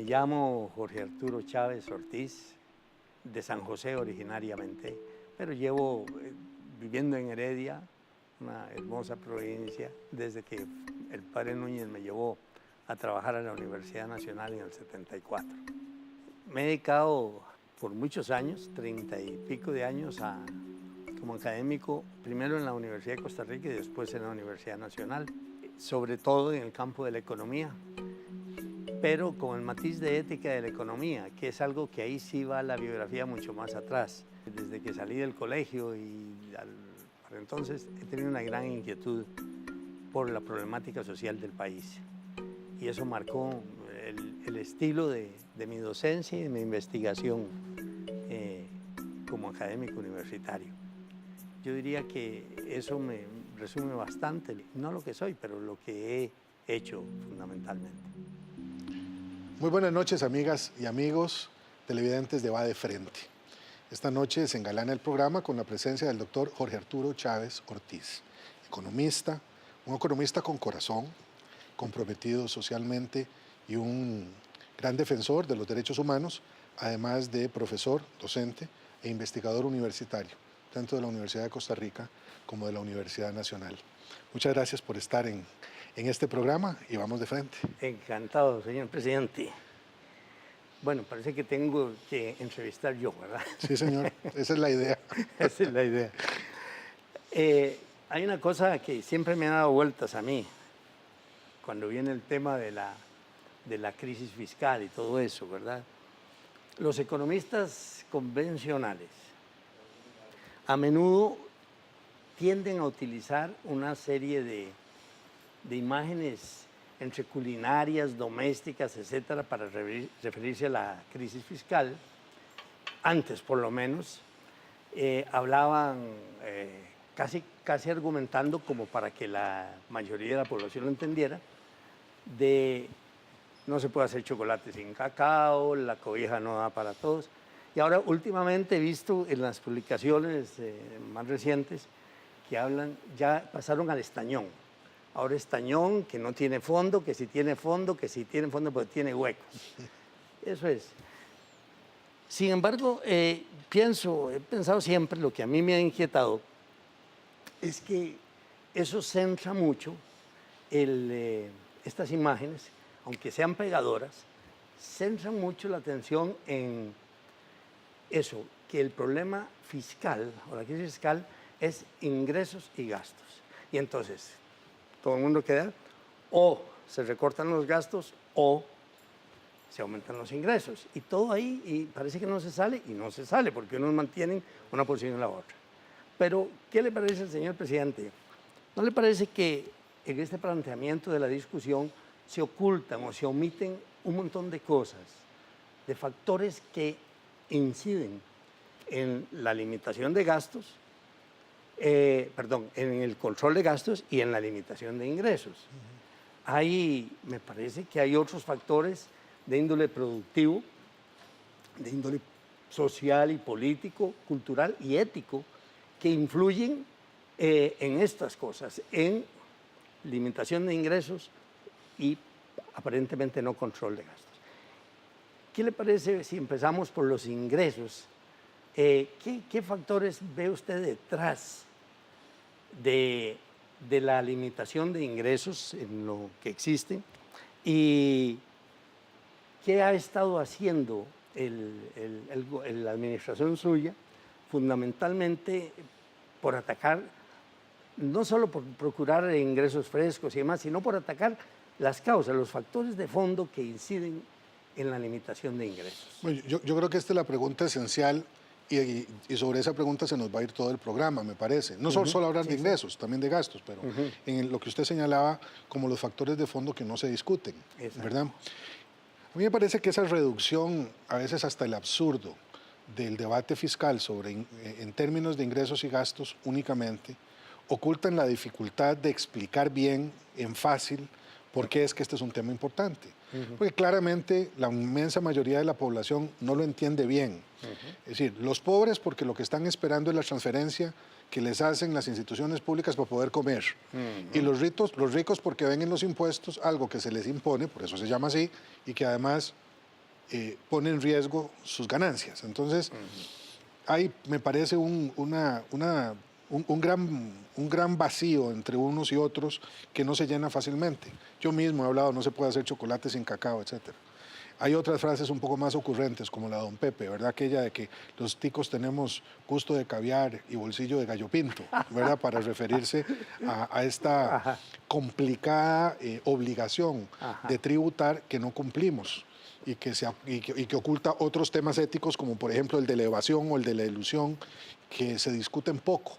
llamo Jorge Arturo Chávez Ortiz, de San José originariamente, pero llevo viviendo en Heredia, una hermosa provincia, desde que el padre Núñez me llevó a trabajar a la Universidad Nacional en el 74. Me he dedicado por muchos años, 30 y pico de años, como académico, primero en la Universidad de Costa Rica y después en la Universidad Nacional, sobre todo en el campo de la economía, pero con el matiz de ética de la economía, que es algo que ahí sí va la biografía mucho más atrás. Desde que salí del colegio y para entonces he tenido una gran inquietud por la problemática social del país. Y eso marcó el estilo de mi docencia y de mi investigación como académico universitario. Yo diría que eso me resume bastante, no lo que soy, pero lo que he hecho fundamentalmente. Muy buenas noches, amigas y amigos televidentes de Va de Frente. Esta noche se engalana el programa con la presencia del doctor Jorge Arturo Chávez Ortiz, economista, un economista con corazón, comprometido socialmente y un gran defensor de los derechos humanos, además de profesor, docente e investigador universitario, tanto de la Universidad de Costa Rica como de la Universidad Nacional. Muchas gracias por estar en este programa y vamos de frente. Encantado, señor presidente. Bueno, parece que tengo que entrevistar yo, ¿verdad? Sí, señor, esa es la idea. Esa es la idea. Hay una cosa que siempre me ha dado vueltas a mí, cuando viene el tema de la crisis fiscal y todo eso, ¿verdad? Los economistas convencionales a menudo tienden a utilizar una serie de imágenes entre culinarias, domésticas, etcétera, para referirse a la crisis fiscal. Antes, por lo menos, hablaban casi argumentando, como para que la mayoría de la población lo entendiera, de no se puede hacer chocolate sin cacao, la cobija no da para todos. Y ahora, últimamente, he visto en las publicaciones más recientes que hablan, ya pasaron al estañón. Ahora estañón, que no tiene fondo, que si tiene fondo, que si tiene fondo, pues tiene huecos. Eso es. Sin embargo, he pensado siempre, lo que a mí me ha inquietado, es que eso centra mucho, estas imágenes, aunque sean pegadoras, centran mucho la atención en eso, que el problema fiscal, o la crisis fiscal, es ingresos y gastos. Y entonces, todo el mundo queda, o se recortan los gastos, o se aumentan los ingresos. Y todo ahí, y parece que no se sale, y no se sale, porque unos mantienen una posición y la otra. Pero, ¿qué le parece al señor presidente? ¿No le parece que en este planteamiento de la discusión se ocultan o se omiten un montón de cosas, de factores que inciden en la limitación de gastos, en el control de gastos y en la limitación de ingresos? Me parece que hay otros factores de índole productivo, de índole social y político, cultural y ético, que influyen en estas cosas, en limitación de ingresos y aparentemente no control de gastos. ¿Qué le parece si empezamos por los ingresos? ¿Qué factores ve usted detrás de la limitación de ingresos en lo que existen? ¿Y qué ha estado haciendo la administración suya, fundamentalmente por atacar, no solo por procurar ingresos frescos y demás, sino por atacar las causas, los factores de fondo que inciden en la limitación de ingresos? Bueno, yo creo que esta es la pregunta esencial y sobre esa pregunta se nos va a ir todo el programa, me parece. No solo hablar de ingresos, también de gastos, pero en lo que usted señalaba como los factores de fondo que no se discuten, ¿verdad? A mí me parece que esa reducción, a veces hasta el absurdo, del debate fiscal en términos de ingresos y gastos únicamente, ocultan la dificultad de explicar bien, en fácil, por qué es que este es un tema importante. Porque claramente la inmensa mayoría de la población no lo entiende bien. Es decir, los pobres porque lo que están esperando es la transferencia que les hacen las instituciones públicas para poder comer. Y los ricos porque ven en los impuestos algo que se les impone, por eso se llama así, y que además pone en riesgo sus ganancias. Entonces, hay, me parece, un gran vacío entre unos y otros que no se llena fácilmente. Yo mismo he hablado, no se puede hacer chocolate sin cacao, etcétera. Hay otras frases un poco más ocurrentes, como la de Don Pepe, ¿verdad? Aquella de que los ticos tenemos gusto de caviar y bolsillo de gallo pinto, ¿verdad? Para referirse a esta Ajá. complicada obligación Ajá. de tributar que no cumplimos y que oculta otros temas éticos, como por ejemplo el de la evasión o el de la ilusión, que se discuten poco.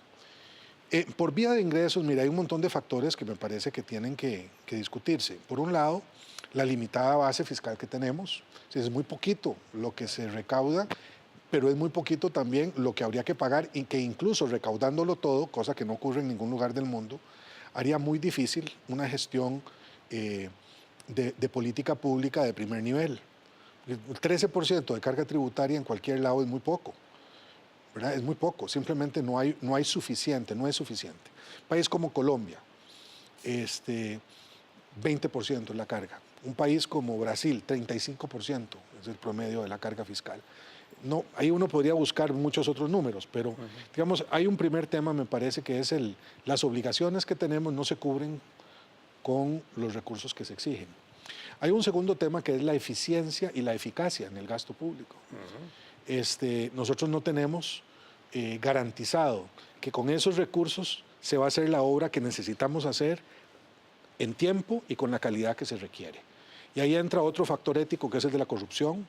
Por vía de ingresos, mira, hay un montón de factores que me parece que tienen que discutirse. Por un lado, la limitada base fiscal que tenemos. Es muy poquito lo que se recauda, pero es muy poquito también lo que habría que pagar, y que incluso recaudándolo todo, cosa que no ocurre en ningún lugar del mundo, haría muy difícil una gestión de política pública de primer nivel. El 13% de carga tributaria en cualquier lado es muy poco, ¿verdad? Es muy poco, simplemente no hay suficiente, no es suficiente. País como Colombia, 20% es la carga. Un país como Brasil, 35% es el promedio de la carga fiscal. No, ahí uno podría buscar muchos otros números, pero digamos, hay un primer tema, me parece, que es las obligaciones que tenemos no se cubren con los recursos que se exigen. Hay un segundo tema que es la eficiencia y la eficacia en el gasto público. Nosotros no tenemos garantizado que con esos recursos se va a hacer la obra que necesitamos hacer en tiempo y con la calidad que se requiere. Y ahí entra otro factor ético, que es el de la corrupción,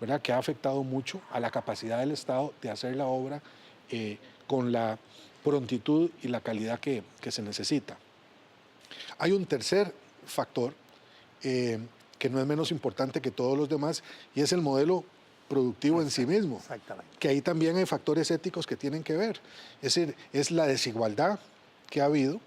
¿verdad? Que ha afectado mucho a la capacidad del Estado de hacer la obra con la prontitud y la calidad que se necesita. Hay un tercer factor que no es menos importante que todos los demás, y es el modelo productivo en sí mismo. Exactamente. Que ahí también hay factores éticos que tienen que ver. Es decir, es la desigualdad que ha habido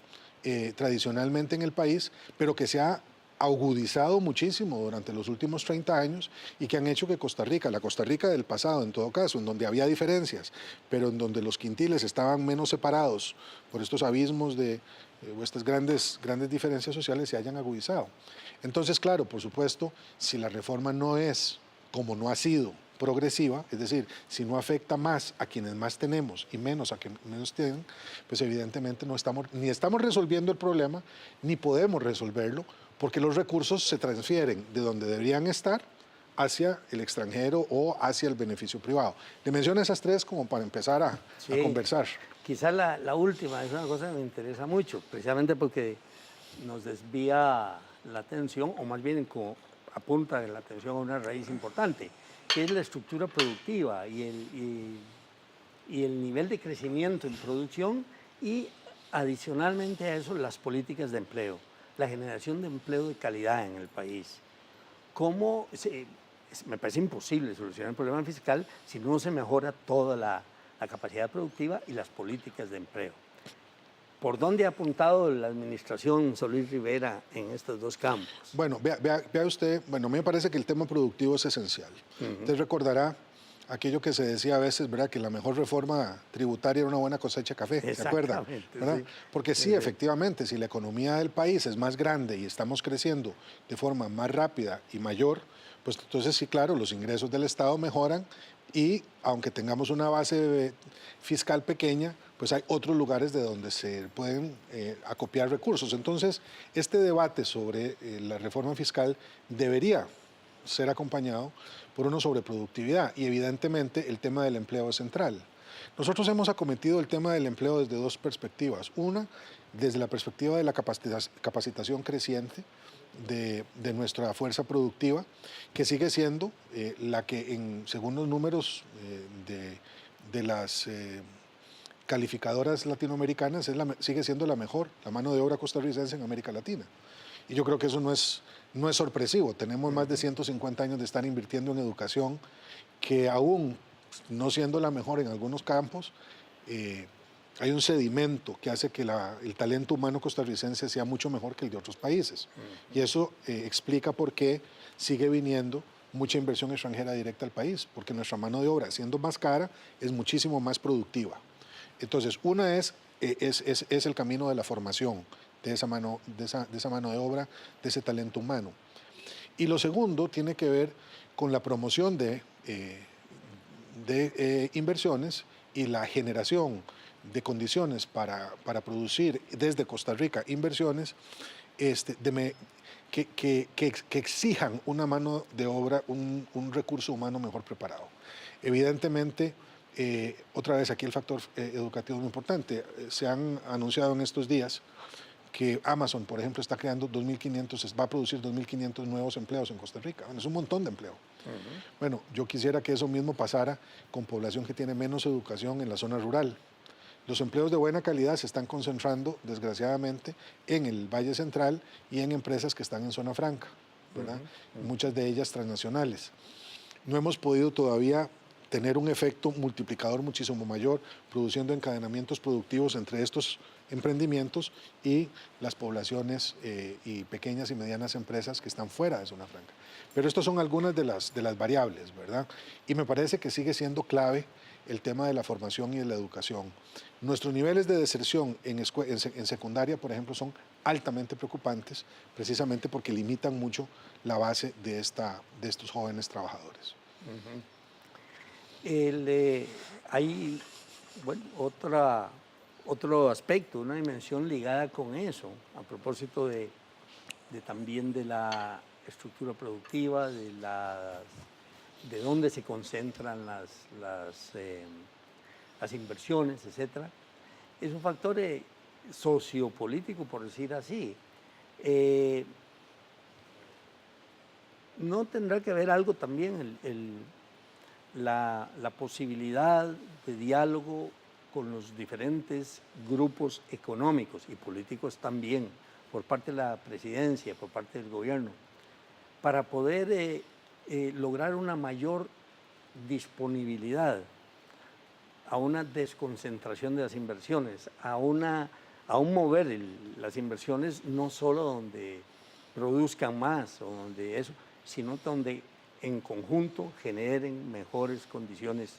tradicionalmente en el país, pero que se ha agudizado muchísimo durante los últimos 30 años y que han hecho que la Costa Rica del pasado en todo caso, en donde había diferencias, pero en donde los quintiles estaban menos separados por estos abismos o estas grandes diferencias sociales, se hayan agudizado. Entonces, claro, por supuesto, si la reforma no es, como no ha sido, progresiva, es decir, si no afecta más a quienes más tenemos y menos a quienes menos tienen, pues evidentemente ni estamos resolviendo el problema, ni podemos resolverlo, porque los recursos se transfieren de donde deberían estar hacia el extranjero o hacia el beneficio privado. Le menciono esas tres como para empezar a conversar. Quizás la última es una cosa que me interesa mucho, precisamente porque nos desvía la atención, o más bien apunta la atención a una raíz importante, que es la estructura productiva y el nivel de crecimiento en producción, y adicionalmente a eso las políticas de empleo, la generación de empleo de calidad en el país. Me parece imposible solucionar el problema fiscal si no se mejora toda la capacidad productiva y las políticas de empleo. ¿Por dónde ha apuntado la administración Solís Rivera en estos dos campos? Bueno, vea usted, bueno, a mí me parece que el tema productivo es esencial. Usted recordará aquello que se decía a veces, ¿verdad? Que la mejor reforma tributaria era una buena cosecha de café, ¿se acuerda? ¿Verdad? Sí. Porque sí, efectivamente, si la economía del país es más grande y estamos creciendo de forma más rápida y mayor, pues entonces sí, claro, los ingresos del Estado mejoran, y aunque tengamos una base fiscal pequeña, pues hay otros lugares de donde se pueden acopiar recursos. Entonces, este debate sobre la reforma fiscal debería ser acompañado por uno sobre productividad, y evidentemente el tema del empleo es central. Nosotros hemos acometido el tema del empleo desde dos perspectivas. Una, desde la perspectiva de la capacitación creciente de nuestra fuerza productiva, que sigue siendo la que, según los números de las calificadoras latinoamericanas, sigue siendo la mejor, la mano de obra costarricense en América Latina. Y yo creo que eso no es sorpresivo. Tenemos más de 150 años de estar invirtiendo en educación, que aún no siendo la mejor en algunos campos, hay un sedimento que hace que el talento humano costarricense sea mucho mejor que el de otros países. Y eso explica por qué sigue viniendo mucha inversión extranjera directa al país, porque nuestra mano de obra, siendo más cara, es muchísimo más productiva. Entonces, una es el camino de la formación de esa mano de obra, de ese talento humano. Y lo segundo tiene que ver con la promoción de inversiones y la generación de condiciones para producir desde Costa Rica inversiones que exijan una mano de obra, un recurso humano mejor preparado. Evidentemente, otra vez aquí el factor educativo es muy importante. Se han anunciado en estos días que Amazon, por ejemplo, está creando 2.500, va a producir 2.500 nuevos empleos en Costa Rica. Bueno, es un montón de empleo. Bueno, yo quisiera que eso mismo pasara con población que tiene menos educación en la zona rural. Los empleos de buena calidad se están concentrando, desgraciadamente, en el Valle Central y en empresas que están en zona franca, ¿verdad? Muchas de ellas transnacionales. No hemos podido todavía tener un efecto multiplicador muchísimo mayor, produciendo encadenamientos productivos entre estos emprendimientos y las poblaciones y pequeñas y medianas empresas que están fuera de zona franca. Pero estas son algunas de las variables, ¿verdad? Y me parece que sigue siendo clave el tema de la formación y de la educación. Nuestros niveles de deserción en secundaria, por ejemplo, son altamente preocupantes, precisamente porque limitan mucho la base de estos jóvenes trabajadores. Hay bueno, otro aspecto, una dimensión ligada con eso, a propósito también de la estructura productiva, de dónde se concentran las inversiones, etcétera. Es un factor sociopolítico, por decir así. ¿No tendrá que haber algo también la posibilidad de diálogo con los diferentes grupos económicos y políticos también, por parte de la presidencia, por parte del gobierno, para poder lograr una mayor disponibilidad a una desconcentración de las inversiones, a un mover las inversiones no solo donde produzcan más o donde eso, sino donde en conjunto generen mejores condiciones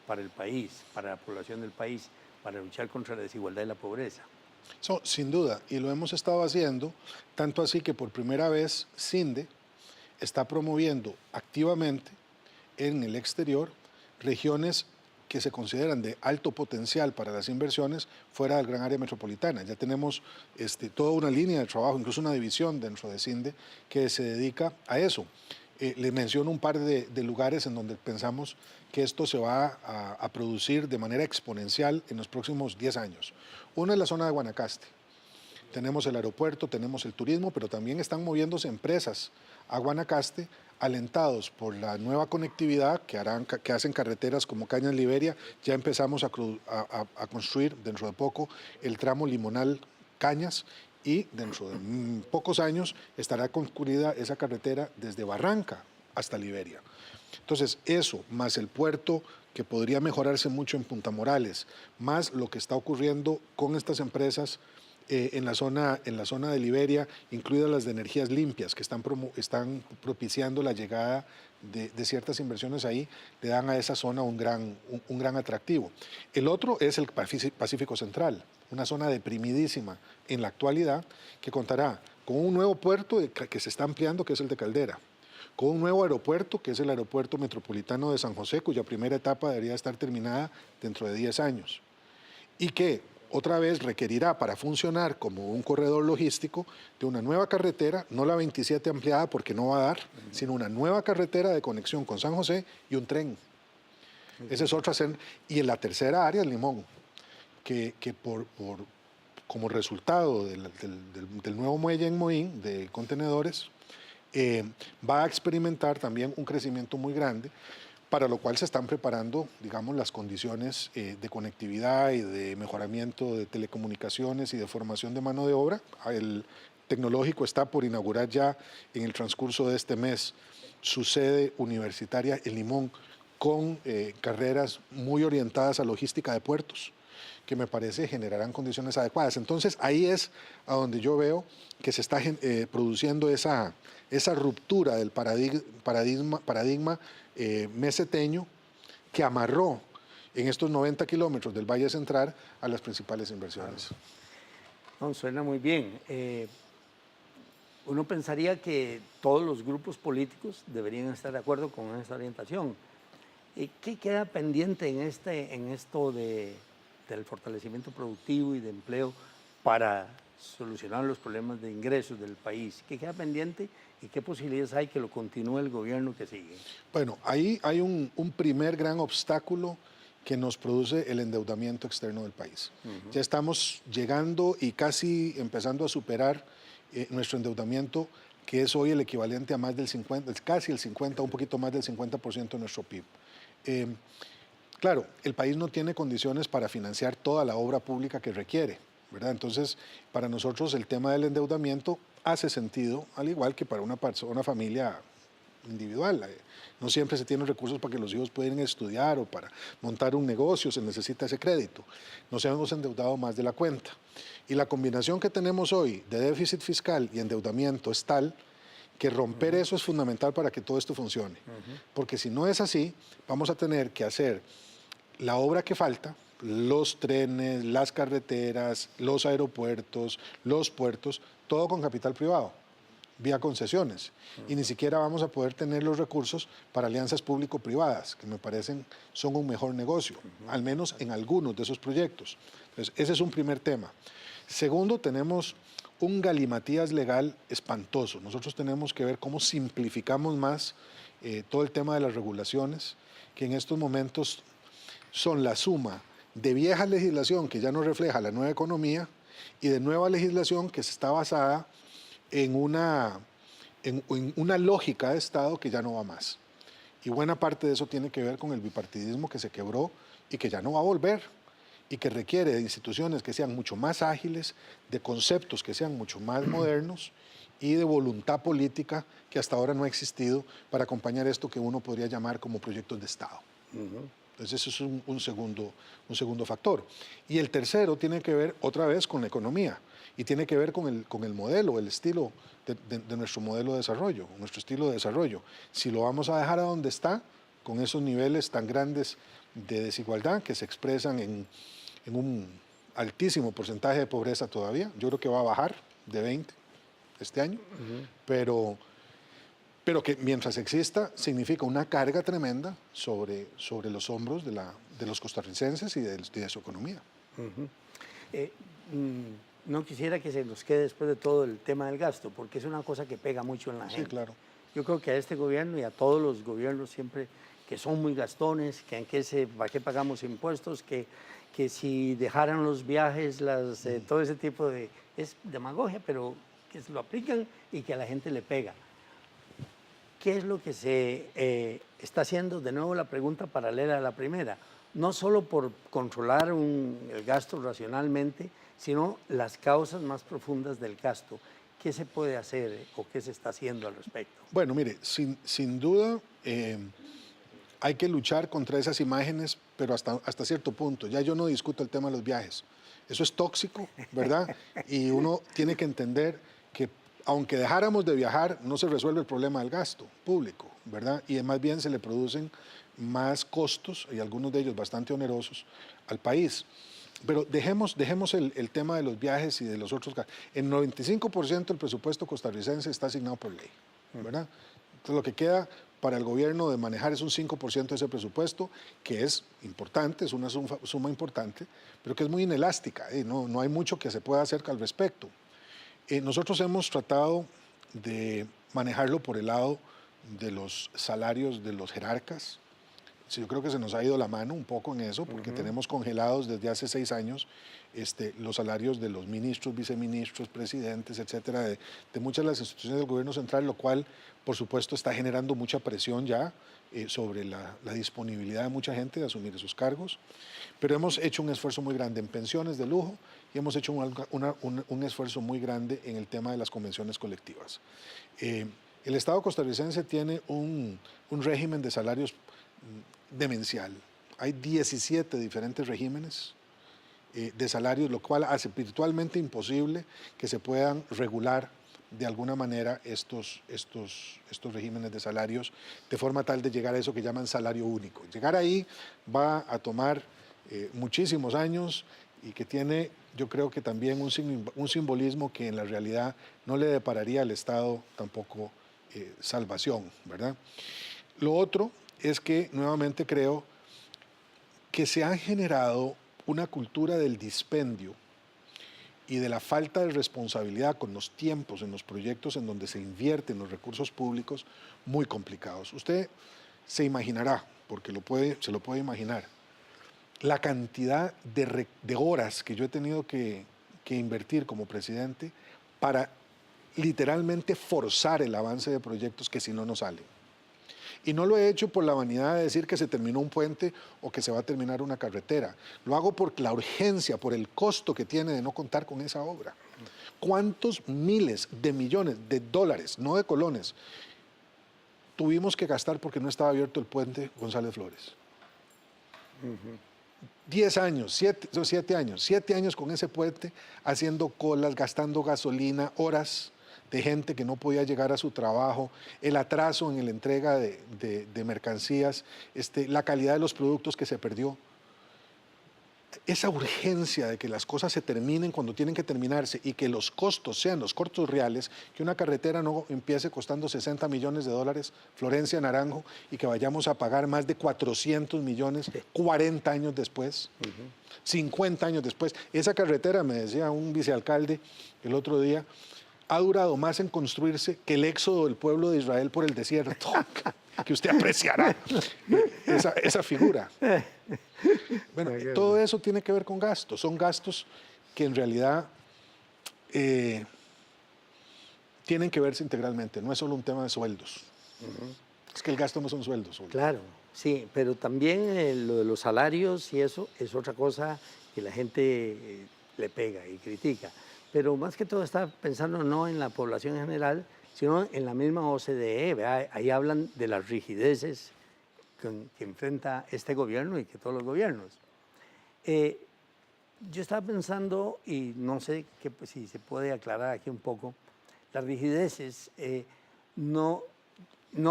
para el país, para la población del país, para luchar contra la desigualdad y la pobreza? Sin duda, y lo hemos estado haciendo, tanto así que por primera vez CINDE está promoviendo activamente en el exterior regiones que se consideran de alto potencial para las inversiones fuera del gran área metropolitana. Ya tenemos toda una línea de trabajo, incluso una división dentro de CINDE que se dedica a eso. Le menciono un par de lugares en donde pensamos que esto se va a producir de manera exponencial en los próximos 10 años. Uno es la zona de Guanacaste. Tenemos el aeropuerto, tenemos el turismo, pero también están moviéndose empresas a Guanacaste, alentados por la nueva conectividad que hacen carreteras como Cañas Liberia. Ya empezamos a construir dentro de poco el tramo Limonal Cañas y dentro de pocos años estará concluida esa carretera desde Barranca hasta Liberia. Entonces eso, más el puerto que podría mejorarse mucho en Punta Morales, más lo que está ocurriendo con estas empresas en la zona de Liberia, incluidas las de energías limpias, que están propiciando la llegada de ciertas inversiones ahí, le dan a esa zona un gran atractivo. El otro es el Pacífico Central, una zona deprimidísima en la actualidad, que contará con un nuevo puerto que se está ampliando, que es el de Caldera, con un nuevo aeropuerto, que es el Aeropuerto Metropolitano de San José, cuya primera etapa debería estar terminada dentro de 10 años, y que otra vez requerirá para funcionar como un corredor logístico de una nueva carretera, no la 27 ampliada porque no va a dar, sino una nueva carretera de conexión con San José y un tren. Esa es otra. Y en la tercera área, el Limón, que como resultado del nuevo muelle en Moín de contenedores, va a experimentar también un crecimiento muy grande, para lo cual se están preparando, digamos, las condiciones de conectividad y de mejoramiento de telecomunicaciones y de formación de mano de obra. El tecnológico está por inaugurar ya en el transcurso de este mes su sede universitaria en Limón, con carreras muy orientadas a logística de puertos, que me parece generarán condiciones adecuadas. Entonces ahí es a donde yo veo que se está produciendo esa ruptura del paradigma meseteño, que amarró en estos 90 kilómetros del Valle Central a las principales inversiones. No, suena muy bien. Uno pensaría que todos los grupos políticos deberían estar de acuerdo con esa orientación. ¿Qué queda pendiente en esto del fortalecimiento productivo y de empleo para solucionar los problemas de ingresos del país? ¿Qué queda pendiente y qué posibilidades hay que lo continúe el gobierno que sigue? Bueno, ahí hay un primer gran obstáculo que nos produce el endeudamiento externo del país. Ya estamos llegando y casi empezando a superar nuestro endeudamiento, que es hoy el equivalente a más del 50, casi el 50, un poquito más del 50% de nuestro PIB. Claro, el país no tiene condiciones para financiar toda la obra pública que requiere, ¿verdad? Entonces, para nosotros el tema del endeudamiento hace sentido, al igual que para una familia individual. No siempre se tienen recursos para que los hijos puedan estudiar o para montar un negocio, se necesita ese crédito. Nos hemos endeudado más de la cuenta. Y la combinación que tenemos hoy de déficit fiscal y endeudamiento es tal que romper eso es fundamental para que todo esto funcione. Porque si no es así, vamos a tener que hacer la obra que falta, los trenes, las carreteras, los aeropuertos, los puertos, todo con capital privado, vía concesiones. Y ni siquiera vamos a poder tener los recursos para alianzas público-privadas, que me parecen son un mejor negocio, al menos en algunos de esos proyectos. Entonces, ese es un primer tema. Segundo, tenemos un galimatías legal espantoso. Nosotros tenemos que ver cómo simplificamos más todo el tema de las regulaciones, que en estos momentos son la suma de vieja legislación que ya no refleja la nueva economía y de nueva legislación que está basada en una lógica de Estado que ya no va más. Y buena parte de eso tiene que ver con el bipartidismo que se quebró y que ya no va a volver, y que requiere de instituciones que sean mucho más ágiles, de conceptos que sean mucho más modernos y de voluntad política que hasta ahora no ha existido para acompañar esto que uno podría llamar como proyectos de Estado. Entonces eso es un segundo factor. Y el tercero tiene que ver otra vez con la economía y tiene que ver con el modelo, el estilo de nuestro modelo de desarrollo, nuestro estilo de desarrollo. Si lo vamos a dejar a donde está, con esos niveles tan grandes de desigualdad que se expresan en un altísimo porcentaje de pobreza todavía, yo creo que va a bajar de 20 este año, pero que mientras exista significa una carga tremenda sobre los hombros de los costarricenses y de su economía. No quisiera que se nos quede después de todo el tema del gasto, porque es una cosa que pega mucho en la gente. Sí, claro. Yo creo que a este gobierno y a todos los gobiernos siempre que son muy gastones, que ¿para qué pagamos impuestos? Que si dejaran los viajes, todo ese tipo de... Es demagogia, pero que se lo aplican y que a la gente le pega. ¿Qué es lo que se está haciendo? De nuevo la pregunta paralela a la primera. No solo por controlar el gasto racionalmente, sino las causas más profundas del gasto. ¿Qué se puede hacer o qué se está haciendo al respecto? Bueno, mire, sin duda hay que luchar contra esas imágenes, pero hasta cierto punto. Ya yo no discuto el tema de los viajes. Eso es tóxico, ¿verdad? Y uno tiene que entender que aunque dejáramos de viajar, no se resuelve el problema del gasto público, ¿verdad? Y más bien se le producen más costos, y algunos de ellos bastante onerosos, al país. Pero dejemos el tema de los viajes y de los otros gastos. El 95% del presupuesto costarricense está asignado por ley, ¿verdad? Entonces lo que queda para el gobierno de manejar es un 5% de ese presupuesto, que es importante, es una suma importante, pero que es muy inelástica, no hay mucho que se pueda hacer al respecto. Nosotros hemos tratado de manejarlo por el lado de los salarios de los jerarcas. Sí, yo creo que se nos ha ido la mano un poco en eso, porque tenemos congelados desde hace 6 años los salarios de los ministros, viceministros, presidentes, etcétera, de muchas de las instituciones del gobierno central, lo cual, por supuesto, está generando mucha presión ya sobre la disponibilidad de mucha gente de asumir esos cargos. Pero hemos hecho un esfuerzo muy grande en pensiones de lujo y hemos hecho un esfuerzo muy grande en el tema de las convenciones colectivas. El Estado costarricense tiene un régimen de salarios demencial. Hay 17 diferentes regímenes de salarios, lo cual hace virtualmente imposible que se puedan regular de alguna manera estos regímenes de salarios de forma tal de llegar a eso que llaman salario único. Llegar ahí va a tomar muchísimos años y que tiene yo creo que también un simbolismo que en la realidad no le depararía al Estado tampoco salvación, ¿verdad? Lo otro es que nuevamente creo que se ha generado una cultura del dispendio y de la falta de responsabilidad con los tiempos en los proyectos en donde se invierten los recursos públicos muy complicados. Usted se imaginará, porque se lo puede imaginar, la cantidad de horas que yo he tenido que invertir como presidente para literalmente forzar el avance de proyectos que si no, no salen. Y no lo he hecho por la vanidad de decir que se terminó un puente o que se va a terminar una carretera. Lo hago por la urgencia, por el costo que tiene de no contar con esa obra. ¿Cuántos miles de millones de dólares, no de colones, tuvimos que gastar porque no estaba abierto el puente González Flores? 10 años, 7 años, 7 años con ese puente, haciendo colas, gastando gasolina, horas de gente que no podía llegar a su trabajo, el atraso en la entrega de mercancías, la calidad de los productos que se perdió. Esa urgencia de que las cosas se terminen cuando tienen que terminarse y que los costos sean los costos reales, que una carretera no empiece costando 60 millones de dólares, Florencia Naranjo, y que vayamos a pagar más de 400 millones 40 años después, 50 años después. Esa carretera, me decía un vicealcalde el otro día, ha durado más en construirse que el éxodo del pueblo de Israel por el desierto, que usted apreciará esa figura. Bueno, todo eso tiene que ver con gastos, son gastos que en realidad tienen que verse integralmente, no es solo un tema de sueldos. Es que el gasto no son sueldos solo. Claro, sí, pero también lo de los salarios y eso es otra cosa que la gente le pega y critica. Pero más que todo está pensando no en la población en general, sino en la misma OCDE. ¿Verdad? Ahí hablan de las rigideces que enfrenta este gobierno y que todos los gobiernos. Yo estaba pensando, y no sé si se puede aclarar aquí un poco, las rigideces no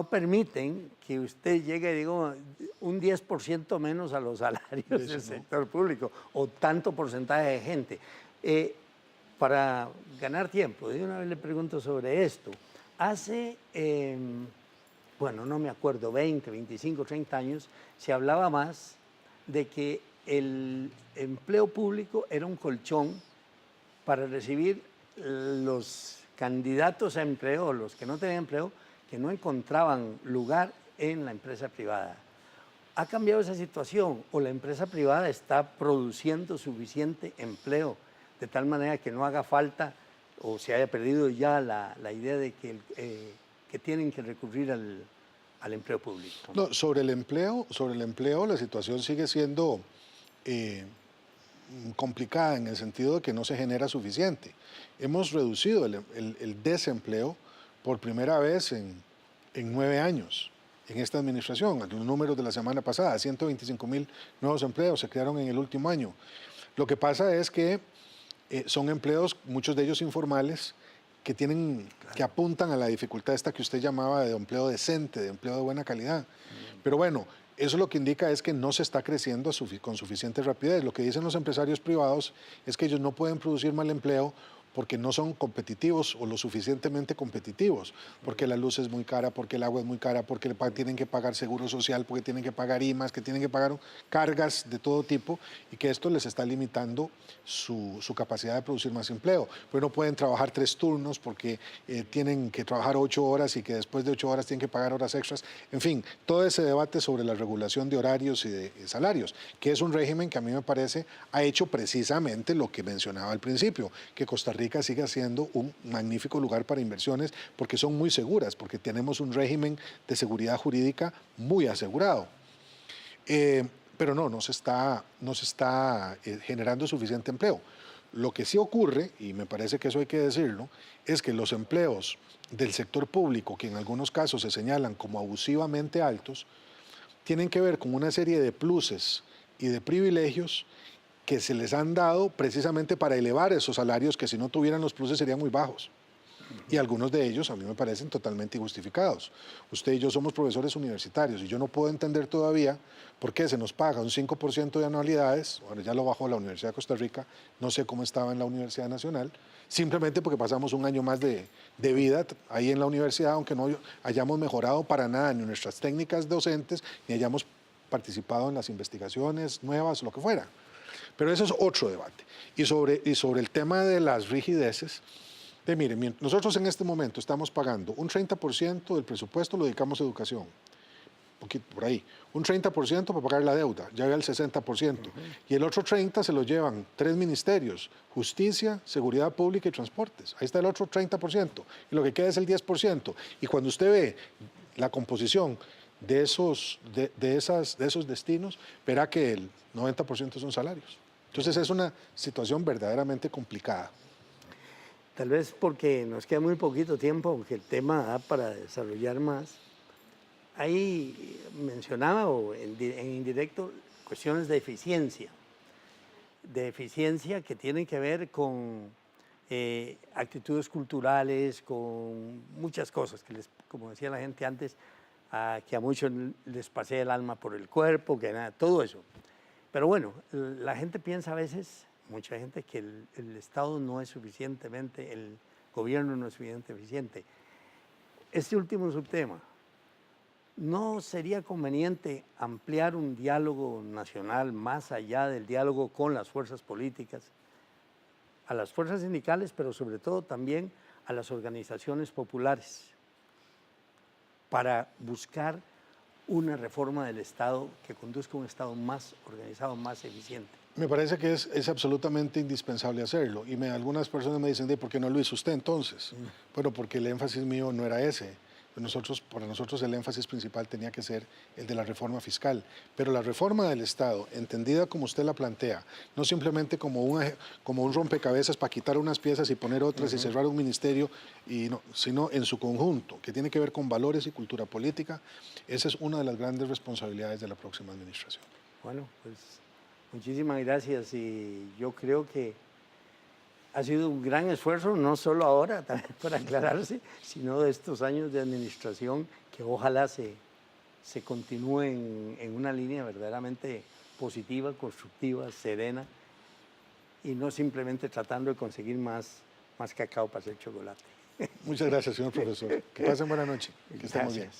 permiten que usted llegue, digo, un 10% menos a los salarios del sector público o tanto porcentaje de gente. Para ganar tiempo, de una vez le pregunto sobre esto. Hace, bueno, no me acuerdo, 20, 25, 30 años, se hablaba más de que el empleo público era un colchón para recibir los candidatos a empleo, los que no tenían empleo, que no encontraban lugar en la empresa privada. ¿Ha cambiado esa situación o la empresa privada está produciendo suficiente empleo de tal manera que no haga falta o se haya perdido ya la idea de que tienen que recurrir al empleo público? No, sobre el empleo la situación sigue siendo complicada en el sentido de que no se genera suficiente. Hemos reducido el desempleo por primera vez en 9 años en esta administración. Los números de la semana pasada, 125,000 nuevos empleos se crearon en el último año. Lo que pasa es que son empleos, muchos de ellos informales, que apuntan a la dificultad esta que usted llamaba de empleo decente, de empleo de buena calidad. Pero bueno, eso lo que indica es que no se está creciendo con suficiente rapidez. Lo que dicen los empresarios privados es que ellos no pueden producir mal empleo porque no son competitivos o lo suficientemente competitivos, porque la luz es muy cara, porque el agua es muy cara, porque tienen que pagar seguro social, porque tienen que pagar IMAS, que tienen que pagar cargas de todo tipo y que esto les está limitando su capacidad de producir más empleo. Pues no pueden trabajar 3 turnos porque tienen que trabajar 8 horas y que después de 8 horas tienen que pagar horas extras. En fin, todo ese debate sobre la regulación de horarios y de salarios, que es un régimen que a mí me parece ha hecho precisamente lo que mencionaba al principio, que Costa Rica sigue siendo un magnífico lugar para inversiones porque son muy seguras, porque tenemos un régimen de seguridad jurídica muy asegurado. Pero no se está generando suficiente empleo. Lo que sí ocurre, y me parece que eso hay que decirlo, es que los empleos del sector público, que en algunos casos se señalan como abusivamente altos, tienen que ver con una serie de pluses y de privilegios que se les han dado precisamente para elevar esos salarios que si no tuvieran los pluses serían muy bajos. Y algunos de ellos a mí me parecen totalmente injustificados. Usted y yo somos profesores universitarios y yo no puedo entender todavía por qué se nos paga un 5% de anualidades, bueno, ya lo bajó la Universidad de Costa Rica, no sé cómo estaba en la Universidad Nacional, simplemente porque pasamos un año más de vida ahí en la universidad, aunque no hayamos mejorado para nada ni nuestras técnicas docentes, ni hayamos participado en las investigaciones nuevas, lo que fuera. Pero eso es otro debate. Y sobre el tema de las rigideces, miren, nosotros en este momento estamos pagando un 30% del presupuesto lo dedicamos a educación, un poquito por ahí, un 30% para pagar la deuda, ya ve el 60%, y el otro 30% se lo llevan 3 ministerios, justicia, seguridad pública y transportes, ahí está el otro 30%, y lo que queda es el 10%, y cuando usted ve la composición de esos destinos, verá que el 90% son salarios. Entonces es una situación verdaderamente complicada. Tal vez porque nos queda muy poquito tiempo, aunque el tema da para desarrollar más. Ahí mencionaba en indirecto cuestiones de eficiencia que tienen que ver con actitudes culturales, con muchas cosas que, como decía la gente antes, que a muchos les pasea el alma por el cuerpo, que nada, todo eso. Pero bueno, la gente piensa a veces, mucha gente, que el Estado no es suficientemente, el gobierno no es suficientemente eficiente. Este último subtema, ¿no sería conveniente ampliar un diálogo nacional más allá del diálogo con las fuerzas políticas, a las fuerzas sindicales, pero sobre todo también a las organizaciones populares, para buscar una reforma del Estado que conduzca a un Estado más organizado, más eficiente? Me parece que es absolutamente indispensable hacerlo. Y algunas personas me dicen, ¿por qué no lo hizo usted entonces? Bueno, porque el énfasis mío no era ese. Para nosotros el énfasis principal tenía que ser el de la reforma fiscal. Pero la reforma del Estado, entendida como usted la plantea, no simplemente como un rompecabezas para quitar unas piezas y poner otras y cerrar un ministerio, sino en su conjunto, que tiene que ver con valores y cultura política, esa es una de las grandes responsabilidades de la próxima administración. Bueno, pues muchísimas gracias, y yo creo que ha sido un gran esfuerzo, no solo ahora, también para aclararse, sino de estos años de administración, que ojalá se continúe en una línea verdaderamente positiva, constructiva, serena, y no simplemente tratando de conseguir más cacao para hacer chocolate. Muchas gracias, señor profesor. Que pasen buena noche. Que estemos bien.